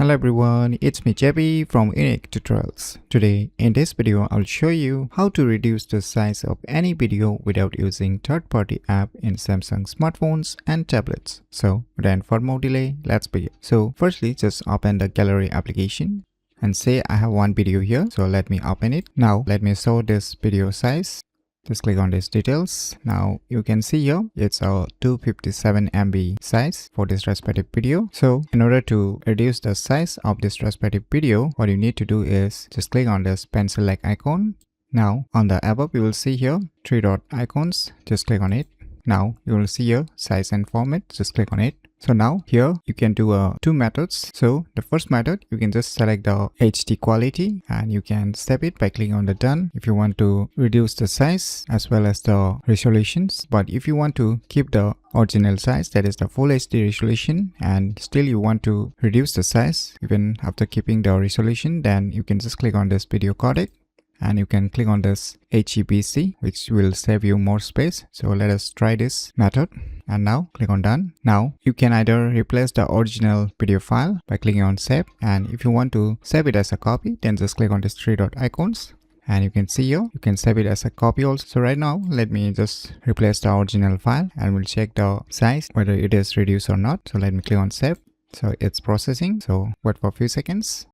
Hello everyone, it's me JB from UniqueTutorials. Today in this video I'll show you how to reduce the size of any video without using third-party app in Samsung smartphones and tablets. So without further more delay, let's begin. So firstly, just open the gallery application and say I have one video here. So let me open it. Now let me show this video size. Just click on these details. Now you can see here it's a 257 MB size for this respective video. So in order to reduce the size of this respective video, what you need to do is just click on this pencil-like icon. Now on the above you will see here three dot icons. Just click on it. Now you will see here size and format. Just click on it. So now here you can do two methods. So the first method, you can just select the HD quality and you can step it by clicking on the done if you want to reduce the size as well as the resolutions. But if you want to keep the original size, that is the full HD resolution, and still you want to reduce the size even after keeping the resolution, then you can just click on this video codec and you can click on this HEPC, which will save you more space. So let us try this method and now click on done. Now you can either replace the original video file by clicking on save, and if you want to save it as a copy, then just click on these three dot icons and you can see here you can save it as a copy also. So right now let me just replace the original file and we'll check the size whether it is reduced or not. So let me click on save. So it's processing, so wait for a few seconds.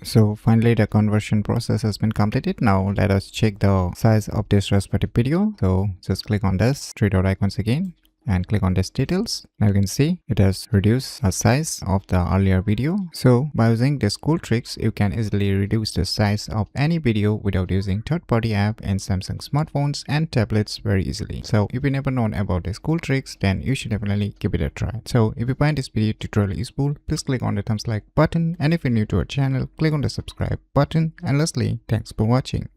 So finally the conversion process has been completed. Now let us check the size of this respective video. So just click on this three dot icons again and click on this details. Now you can see it has reduced the size of the earlier video. So by using these cool tricks, you can easily reduce the size of any video without using third-party app in Samsung smartphones and tablets very easily. So if you never known about these cool tricks, then you should definitely give it a try. So if you find this video tutorial useful, please click on the thumbs like button, and if you're new to our channel, click on the subscribe button. And lastly, thanks for watching.